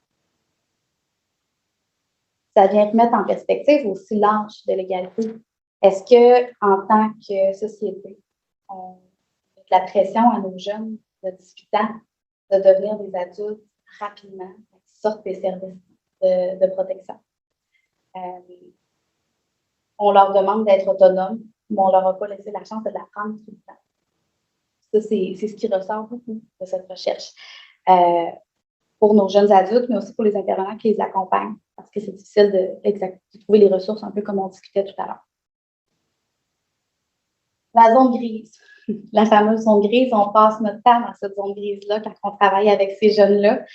Ça vient remettre en perspective aussi l'âge de l'égalité. Est-ce qu'en tant que société, on met de la pression à nos jeunes de 18 ans de devenir des adultes rapidement, qui sortent des services de protection? On leur demande d'être autonomes, mais on ne leur a pas laissé la chance de l'apprendre tout le temps. Ça, c'est ce qui ressort beaucoup de cette recherche. Pour nos jeunes adultes, mais aussi pour les intervenants qui les accompagnent, parce que c'est difficile de trouver les ressources, un peu comme on discutait tout à l'heure. La zone grise, la fameuse zone grise, on passe notre temps dans cette zone grise-là quand on travaille avec ces jeunes-là.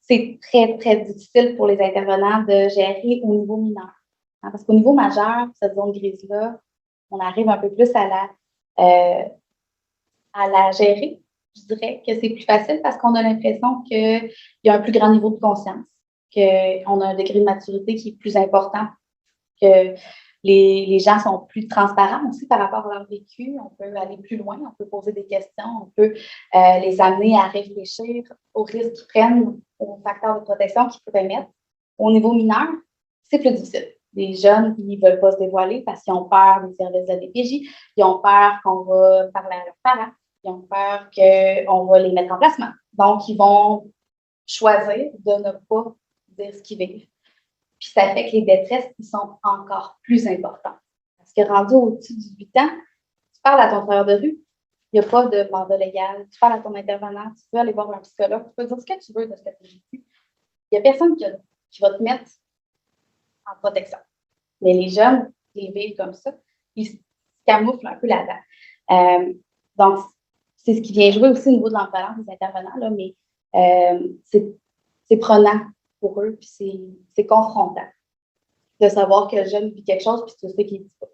C'est très, très difficile pour les intervenants de gérer au niveau mineur. Hein, parce qu'au niveau majeur, cette zone grise-là, on arrive un peu plus à la gérer. Je dirais que c'est plus facile parce qu'on a l'impression qu'il y a un plus grand niveau de conscience, qu'on a un degré de maturité qui est plus important, que les gens sont plus transparents aussi par rapport à leur vécu. On peut aller plus loin, on peut poser des questions, on peut les amener à réfléchir aux risques qu'ils prennent, aux facteurs de protection qu'ils pourraient mettre. Au niveau mineur, c'est plus difficile. Les jeunes, ils ne veulent pas se dévoiler parce qu'ils ont peur des services de la DPJ, ils ont peur qu'on va parler à leurs parents, ils ont peur qu'on va les mettre en placement. Donc, ils vont choisir de ne pas dire ce qu'ils vivent. Puis ça fait que les détresses qui sont encore plus importantes. Parce que rendu au-dessus de 18 ans, tu parles à ton travailleur de rue, il n'y a pas de mandat légal, tu parles à ton intervenant, tu peux aller voir un psychologue, tu peux dire ce que tu veux de ce que tu as vécu. Il n'y a personne qui va te mettre en protection. Mais les jeunes, ils vivent comme ça, ils se camouflent un peu là-dedans. Donc, c'est ce qui vient jouer aussi au niveau de l'ambivalence des intervenants, là, mais c'est prenant pour eux, puis c'est confrontant de savoir que le jeune vit quelque chose, puis tu sais qu'il ne dit pas.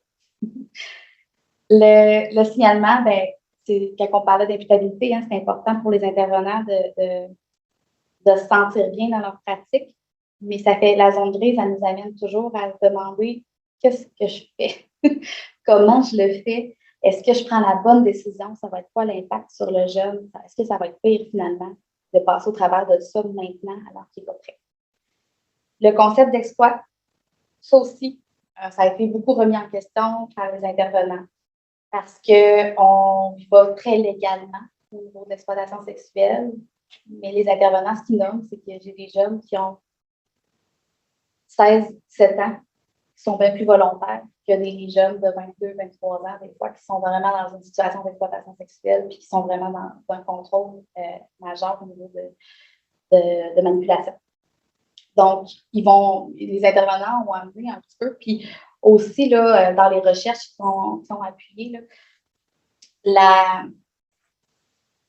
Le signalement, ben, c'est, quand on parlait d'imputabilité, hein, c'est important pour les intervenants de se sentir bien dans leur pratique, mais ça fait la zone grise, ça nous amène toujours à se demander qu'est-ce que je fais, comment je le fais, est-ce que je prends la bonne décision, ça va être quoi l'impact sur le jeune, est-ce que ça va être pire finalement de passer au travers de ça maintenant alors qu'il n'est pas prêt. Le concept d'exploit, ça aussi, ça a été beaucoup remis en question par les intervenants parce qu'on va très légalement au niveau de l'exploitation sexuelle, mais les intervenants, ce qu'ils nomment, c'est que j'ai des jeunes qui ont 16, 17 ans, qui sont bien plus volontaires, qu'il y a des jeunes de 22, 23 ans, des fois, qui sont vraiment dans une situation d'exploitation sexuelle puis qui sont vraiment dans un contrôle majeur au niveau de manipulation. Donc, les intervenants ont amené un petit peu, puis aussi, là, dans les recherches qui sont appuyées, là,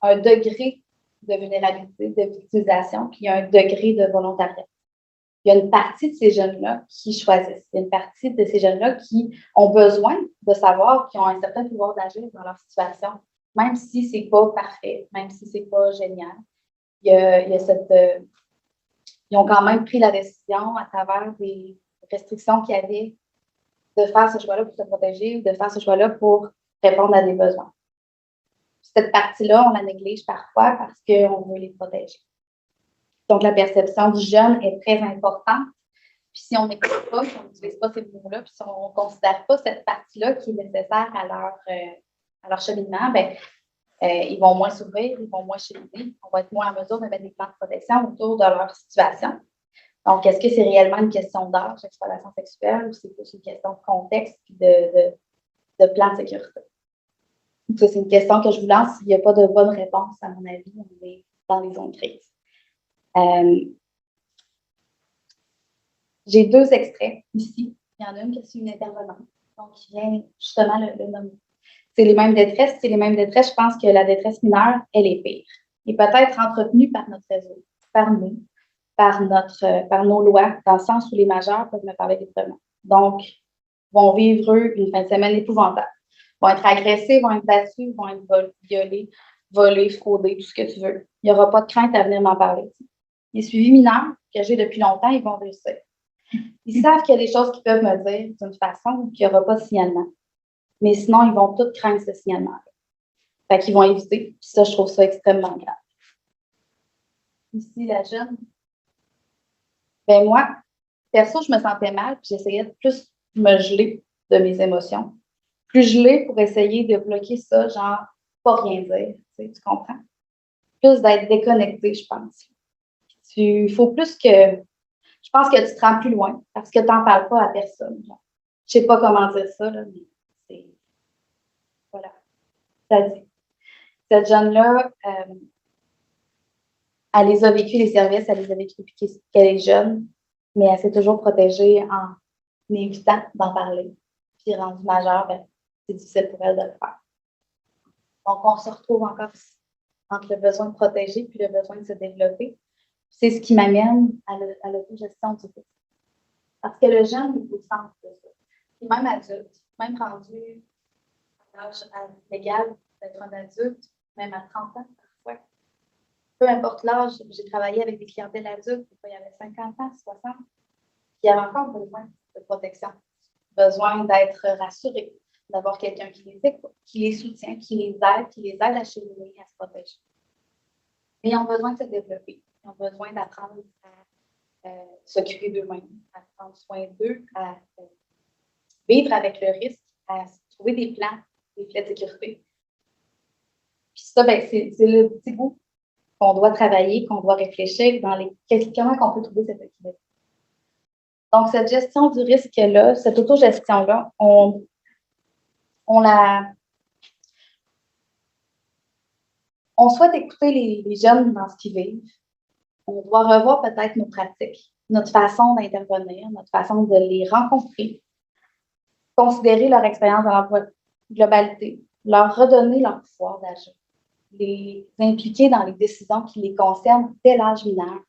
un degré de vulnérabilité, de victimisation, puis un degré de volontariat. Il y a une partie de ces jeunes-là qui choisissent. Il y a une partie de ces jeunes-là qui ont besoin de savoir qu'ils ont un certain pouvoir d'agir dans leur situation, même si ce n'est pas parfait, même si ce n'est pas génial. Il y a ils ont quand même pris la décision à travers des restrictions qu'il y avait de faire ce choix-là pour se protéger ou de faire ce choix-là pour répondre à des besoins. Cette partie-là, on la néglige parfois parce qu'on veut les protéger. Donc, la perception du jeune est très importante. Puis si on n'écoute pas, si on n'utilise pas ces mots-là, puis si on ne considère pas cette partie-là qui est nécessaire à leur cheminement, bien, ils vont moins s'ouvrir, ils vont moins cheminer, on va être moins en mesure de mettre des plans de protection autour de leur situation. Donc, est-ce que c'est réellement une question d'âge, d'exploitation sexuelle, ou c'est plus une question de contexte et de plan de sécurité? Ça, c'est une question que je vous lance. Il n'y a pas de bonne réponse, à mon avis. On est dans les zones grises. J'ai 2 extraits ici. Il y en a une qui est une intervenante, donc qui vient justement le nommer. C'est les mêmes détresses. C'est les mêmes détresses. Je pense que la détresse mineure, elle est pire. Et peut-être entretenue par notre réseau, par nous, par nos lois, dans le sens où les majeurs peuvent me parler librement. Donc, vont vivre, eux, une fin de semaine épouvantable. Vont être agressés, vont être battus, vont être violés, volés, fraudés, tout ce que tu veux. Il n'y aura pas de crainte à venir m'en parler. Les suivis mineurs que j'ai depuis longtemps, ils vont réussir. Ils savent qu'il y a des choses qu'ils peuvent me dire d'une façon où il n'y aura pas de signalement. Mais sinon, ils vont tous craindre ce signalement-là. Fait qu'ils vont éviter. Puis ça, je trouve ça extrêmement grave. Ici, la jeune. Ben moi, perso, je me sentais mal, puis j'essayais de plus me geler de mes émotions. Plus geler pour essayer de bloquer ça, genre, pas rien dire. Tu comprends? Plus d'être déconnecté, je pense. Il faut plus que. Je pense que tu te rends plus loin parce que tu n'en parles pas à personne. Genre. Je ne sais pas comment dire ça, là, mais c'est. Voilà. Ça dit. Cette jeune-là, elle les a vécu, les services, elle les a vécu depuis qu'elle est jeune, mais elle s'est toujours protégée en évitant d'en parler. Puis rendue majeure, ben, c'est difficile pour elle de le faire. Donc, on se retrouve encore entre le besoin de protéger puis le besoin de se développer. C'est ce qui m'amène à l'autogestion du risque. Parce que le jeune est au centre de ça. Puis même adulte, même rendu à l'âge légal d'être un adulte, même à 30 ans parfois. Peu importe l'âge, j'ai travaillé avec des clientèles adultes, il y avait 50 ans, 60, qui avaient encore besoin de protection, besoin d'être rassurés, d'avoir quelqu'un qui les écoute, qui les soutient, qui les aide à cheminer, à se protéger. Mais ils ont besoin de se développer, ils ont besoin d'apprendre à s'occuper d'eux-mêmes, à prendre soin d'eux, à vivre avec le risque, à trouver des plans, des filets de sécurité. Puis ça, ben, c'est le petit bout qu'on doit travailler, qu'on doit réfléchir dans comment on peut trouver cet équilibre. Donc, cette gestion du risque-là, cette autogestion-là, on souhaite écouter les jeunes dans ce qu'ils vivent. On doit revoir peut-être nos pratiques, notre façon d'intervenir, notre façon de les rencontrer, considérer leur expérience dans leur globalité, leur redonner leur pouvoir d'agir, les impliquer dans les décisions qui les concernent dès l'âge mineur.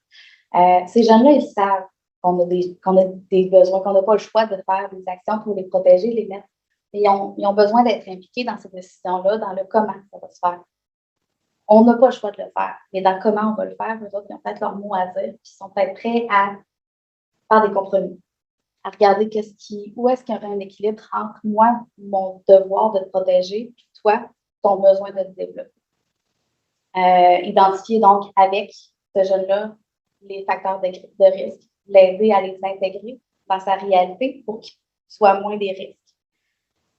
Ces jeunes-là, ils savent qu'on a des besoins, qu'on n'a pas le choix de faire des actions pour les protéger, les mettre. Mais ils ont besoin d'être impliqués dans ces décisions-là, dans le comment ça va se faire. On n'a pas le choix de le faire, mais dans comment on va le faire, eux autres, ils ont peut-être leur mot à dire, puis ils sont peut-être prêts à faire des compromis, à regarder où est-ce qu'il y aurait un équilibre entre moi, mon devoir de te protéger, puis toi, ton besoin de te développer. Identifier donc avec ce jeune-là les facteurs de risque, l'aider à les intégrer dans sa réalité pour qu'ils soient moins des risques.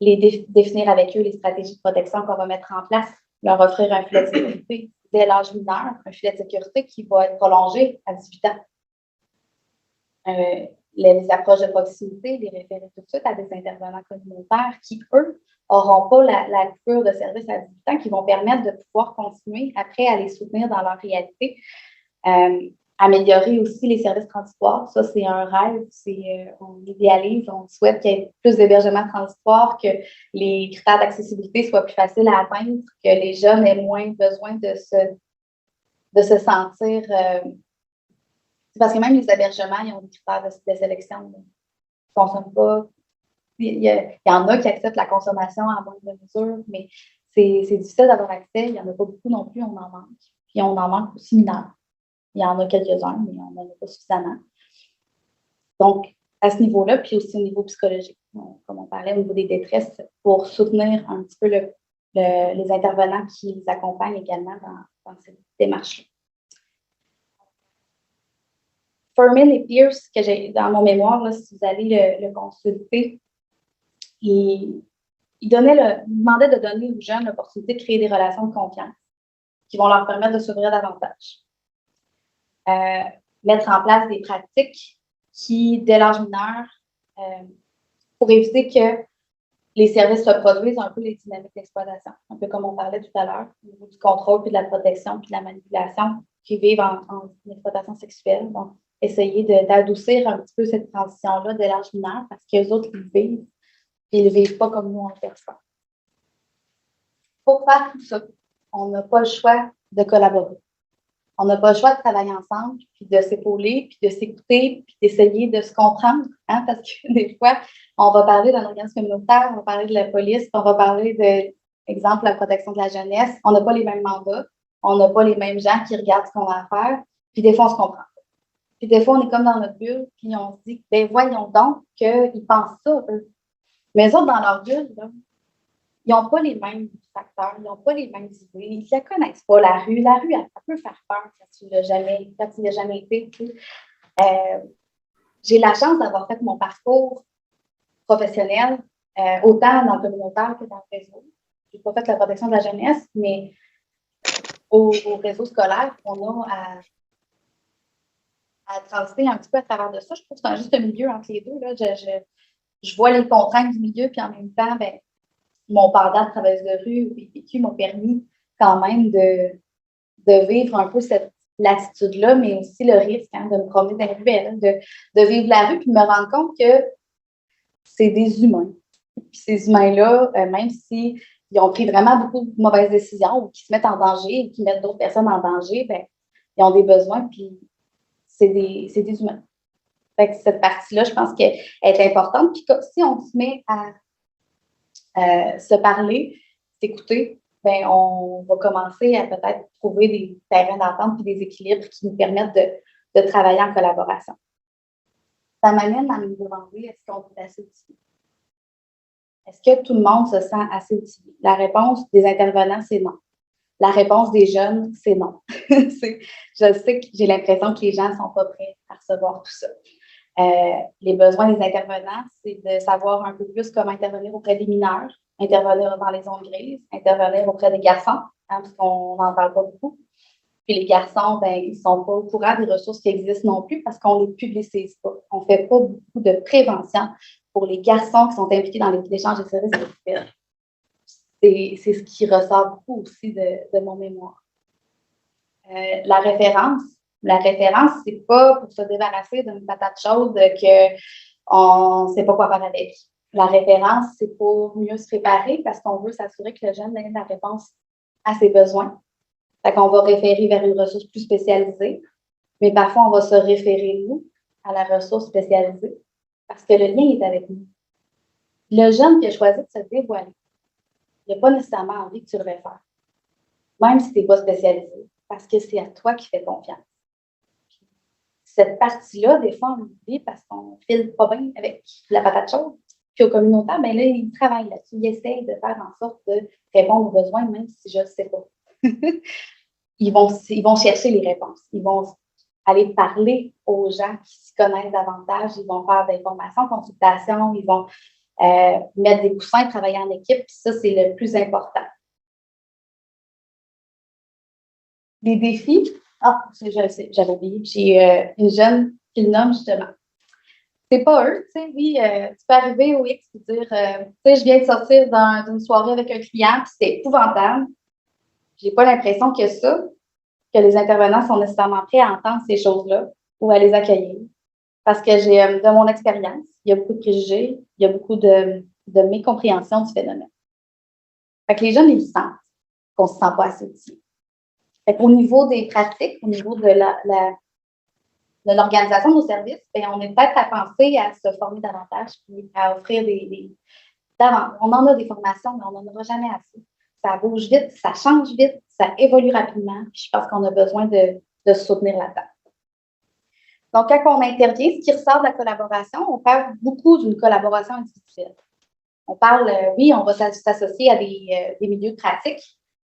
Les définir avec eux les stratégies de protection qu'on va mettre en place, leur offrir un filet de sécurité dès l'âge mineur, un filet de sécurité qui va être prolongé à 18 ans. les approches de proximité, les référer tout de suite à des intervenants communautaires qui, eux, n'auront pas la cure de service à 18 ans qui vont permettre de pouvoir continuer après à les soutenir dans leur réalité. Améliorer aussi les services transitoires, ça c'est un rêve, on idéalise, on souhaite qu'il y ait plus d'hébergements transitoires, que les critères d'accessibilité soient plus faciles à atteindre, que les jeunes aient moins besoin de se sentir... parce que même les hébergements, ils ont des critères de sélection. Ils ne consomment pas. Il y en a qui acceptent la consommation à moindre mesure, mais c'est difficile d'avoir accès. Il n'y en a pas beaucoup non plus, on en manque. Puis on en manque aussi mineur. Il y en a quelques-uns, mais on n'en a pas suffisamment. Donc, à ce niveau-là, puis aussi au niveau psychologique, comme on parlait au niveau des détresses, pour soutenir un petit peu les intervenants qui les accompagnent également dans cette démarche-là. Furman et Pierce, que j'ai dans mon mémoire, là, si vous allez le consulter, il demandait de donner aux jeunes l'opportunité de créer des relations de confiance qui vont leur permettre de s'ouvrir davantage. Mettre en place des pratiques qui, dès l'âge mineur, pour éviter que les services se produisent un peu les dynamiques d'exploitation, un peu comme on parlait tout à l'heure, au niveau du contrôle, puis de la protection, puis de la manipulation, qui vivent en exploitation sexuelle. Donc, essayer d'adoucir un petit peu cette transition-là dès l'âge mineur, parce qu'eux autres, ils vivent, puis ils ne vivent pas comme nous, on le perçoit. Pour faire tout ça, on n'a pas le choix de collaborer. On n'a pas le choix de travailler ensemble, puis de s'épauler, puis de s'écouter, puis d'essayer de se comprendre, hein, parce que des fois, on va parler d'un organisme communautaire, on va parler de la police, puis on va parler de, exemple, la protection de la jeunesse. On n'a pas les mêmes mandats, on n'a pas les mêmes gens qui regardent ce qu'on a à faire, puis des fois, on se comprend. Puis des fois, on est comme dans notre bulle, puis on se dit, ben voyons donc qu'ils pensent ça, eux. Mais eux autres, dans leur bulle, là, ils n'ont pas les mêmes facteurs, ils n'ont pas les mêmes idées, ils ne la connaissent pas, la rue. La rue, elle peut faire peur quand tu l'as jamais été. J'ai la chance d'avoir fait mon parcours professionnel, autant dans le communautaire que dans le réseau. Je n'ai pas fait la protection de la jeunesse, mais au réseau scolaire, on a à transiter un petit peu à travers de ça. Je trouve que c'est un juste milieu entre les deux. Là. Je vois les contraintes du milieu, puis en même temps, ben, mon pendant de travailleuse de rue ou PPQ m'a permis quand même de vivre un peu cette latitude-là, mais aussi le risque de me promener dans les ruelles, de vivre la rue, puis de me rendre compte que c'est des humains. Puis ces humains-là, même s'ils ont pris vraiment beaucoup de mauvaises décisions ou qui se mettent en danger ou qui mettent d'autres personnes en danger, ben, ils ont des besoins, puis c'est des humains. Fait que cette partie-là, je pense qu'elle est importante. Puis si on se met à se parler, s'écouter, ben, on va commencer à peut-être trouver des terrains d'entente et des équilibres qui nous permettent de travailler en collaboration. Ça m'amène à me demander, est-ce qu'on est assez outillé? Est-ce que tout le monde se sent assez outillé? La réponse des intervenants, c'est non. La réponse des jeunes, c'est non. Je sais que j'ai l'impression que les gens ne sont pas prêts à recevoir tout ça. Les besoins des intervenants, c'est de savoir un peu plus comment intervenir auprès des mineurs, intervenir dans les zones grises, intervenir auprès des garçons, hein, parce qu'on n'en parle pas beaucoup. Puis les garçons, ben, ils ne sont pas au courant des ressources qui existent non plus parce qu'on ne les publicise pas. On ne fait pas beaucoup de prévention pour les garçons qui sont impliqués dans l'échange de services sexuels. C'est ce qui ressort beaucoup aussi de mon mémoire. La référence, c'est pas pour se débarrasser d'une patate chaude qu'on ne sait pas quoi faire avec. La référence, c'est pour mieux se préparer parce qu'on veut s'assurer que le jeune ait la réponse à ses besoins. Fait qu'on va référer vers une ressource plus spécialisée, mais parfois, on va se référer, nous, à la ressource spécialisée parce que le lien est avec nous. Le jeune qui a choisi de se dévoiler, il n'a pas nécessairement envie que tu le réfères, même si tu n'es pas spécialisé, parce que c'est à toi qui fais confiance. Cette partie-là, des fois, on l'oublie parce qu'on ne file pas bien avec la patate chaude. Puis au communautaire, bien là, ils travaillent là-dessus. Ils essayent de faire en sorte de répondre aux besoins, même si je ne sais pas. Ils vont chercher les réponses. Ils vont aller parler aux gens qui s'y connaissent davantage. Ils vont faire des formations, consultations. Ils vont mettre des coussins, travailler en équipe. Puis ça, c'est le plus important. Les défis, j'avais oublié. J'ai une jeune qui le nomme justement. c'est pas eux, tu sais, oui, tu peux arriver au X et dire, tu sais, je viens de sortir d'une soirée avec un client, puis c'était épouvantable. J'ai pas l'impression que les intervenants sont nécessairement prêts à entendre ces choses-là ou à les accueillir. Parce que j'ai, de mon expérience, il y a beaucoup de préjugés, il y a beaucoup de mécompréhension du phénomène. Fait que les jeunes, ils sentent qu'on ne se sent pas assez utile. Fait qu'au niveau des pratiques, au niveau de l'organisation de nos services, bien, on est peut-être à penser à se former davantage puis à offrir on en a des formations, mais on n'en aura jamais assez. Ça bouge vite, ça change vite, ça évolue rapidement. Puis je pense qu'on a besoin de se soutenir là-dedans. Donc, quand on intervient, ce qui ressort de la collaboration, on parle beaucoup d'une collaboration individuelle. On parle, oui, on va s'associer à des milieux de pratique,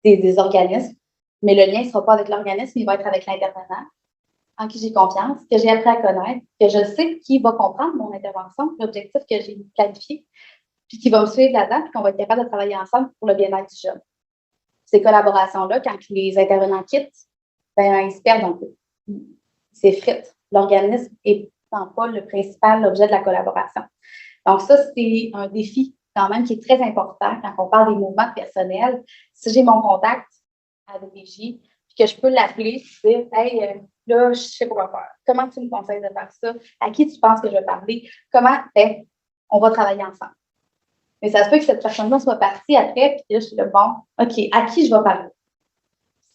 des organismes, mais le lien ne sera pas avec l'organisme, il va être avec l'intervenant, en qui j'ai confiance, que j'ai appris à connaître, que je sais qui va comprendre mon intervention, l'objectif que j'ai planifié, puis qui va me suivre là-dedans, puis qu'on va être capable de travailler ensemble pour le bien-être du jeune. Ces collaborations-là, quand les intervenants quittent, ben, ils se perdent un peu. C'est frites. L'organisme n'est pas le principal objet de la collaboration. Donc, ça, c'est un défi quand même qui est très important quand on parle des mouvements de personnel. Si j'ai mon contact à DPJ, puis que je peux l'appeler et dire, hey, là, je sais pas quoi faire. Comment tu me conseilles de faire ça? À qui tu penses que je vais parler? Comment? Ben, on va travailler ensemble. Mais ça se peut que cette personne-là soit partie après, puis là, je suis là, bon, OK, à qui je vais parler?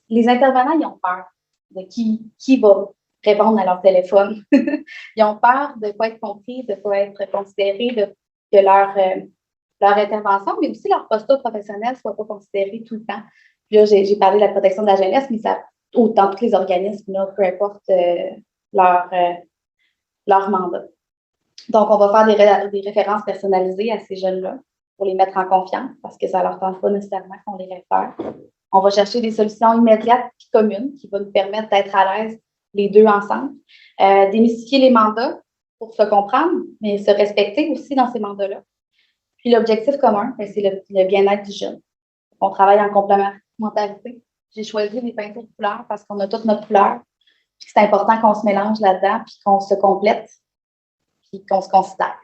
Les intervenants, ils ont peur de qui va répondre à leur téléphone. Ils ont peur de ne pas être compris, de ne pas être considérés, que leur intervention, mais aussi leur posture professionnelle ne soit pas considérée tout le temps. Puis là, j'ai parlé de la protection de la jeunesse, mais ça, autant tous les organismes, là, peu importe leur, leur mandat. Donc, on va faire des références personnalisées à ces jeunes-là pour les mettre en confiance parce que ça ne leur tente pas nécessairement qu'on les réfère. On va chercher des solutions immédiates et communes qui vont nous permettre d'être à l'aise les deux ensemble. Démystifier les mandats pour se comprendre, mais se respecter aussi dans ces mandats-là. Puis l'objectif commun, c'est le bien-être du jeune. On travaille en complémentarité. J'ai choisi les peintures de couleurs parce qu'on a toute notre couleur. Puis c'est important qu'on se mélange là-dedans, puis qu'on se complète, puis qu'on se considère.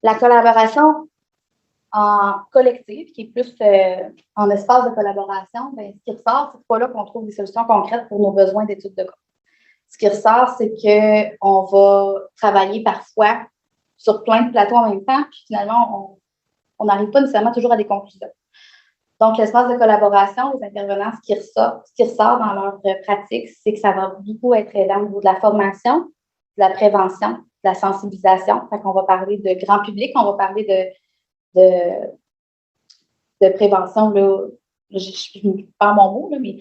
La collaboration en collectif, qui est plus en espace de collaboration, bien, ce qui ressort, c'est pas là qu'on trouve des solutions concrètes pour nos besoins d'études de cas. Ce qui ressort, c'est qu'on va travailler parfois sur plein de plateaux en même temps, puis finalement, on n'arrive pas nécessairement toujours à des conclusions. Donc, l'espace de collaboration, les intervenants, ce qui ressort dans leur pratique, c'est que ça va beaucoup être aidant au niveau de la formation, de la prévention, de la sensibilisation. Fait qu'on va parler de grand public, on va parler de prévention, là, je me perds mon mot, là, mais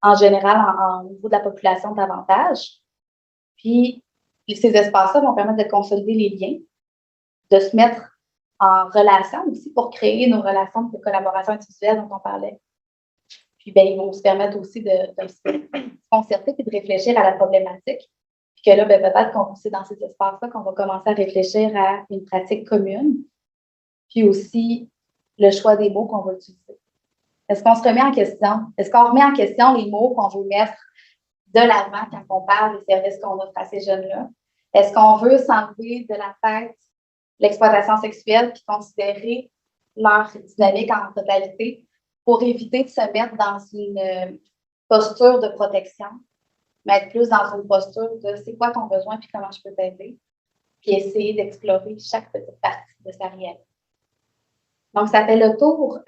en général, au niveau de la population davantage. Puis, ces espaces-là vont permettre de consolider les liens, de se mettre en relation aussi pour créer nos relations de collaboration individuelle dont on parlait. Puis, bien, ils vont se permettre aussi de se concerter et de réfléchir à la problématique. Puis que là, bien, peut-être c'est dans ces espaces-là qu'on va commencer à réfléchir à une pratique commune. Puis aussi, le choix des mots qu'on va utiliser. Est-ce qu'on se remet en question? Est-ce qu'on remet en question les mots qu'on veut mettre de l'avant quand on parle des services qu'on offre à ces jeunes-là? Est-ce qu'on veut s'enlever de la tête l'exploitation sexuelle puis considérer leur dynamique en totalité pour éviter de se mettre dans une posture de protection, mais être plus dans une posture de c'est quoi ton besoin puis comment je peux t'aider, puis essayer d'explorer chaque petite partie de sa réalité. Donc, ça fait le tour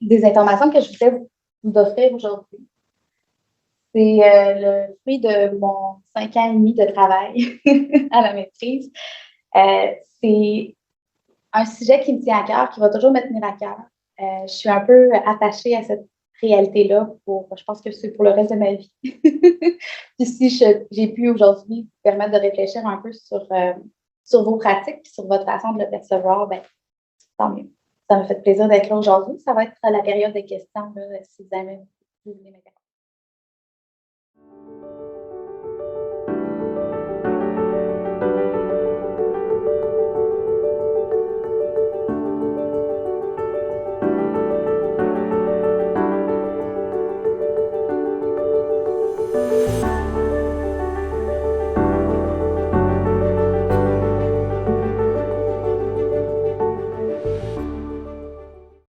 des informations que je voulais vous offrir aujourd'hui. C'est le fruit de mon 5 ans et demi de travail à la maîtrise. C'est un sujet qui me tient à cœur, qui va toujours me tenir à cœur. Je suis un peu attachée à cette réalité-là je pense que c'est pour le reste de ma vie. Puis si j'ai pu aujourd'hui vous permettre de réfléchir un peu sur vos pratiques et sur votre façon de le percevoir, ben, tant mieux. Ça me fait plaisir d'être là aujourd'hui. Ça va être la période de questions, là, si vous voulez m'interroger.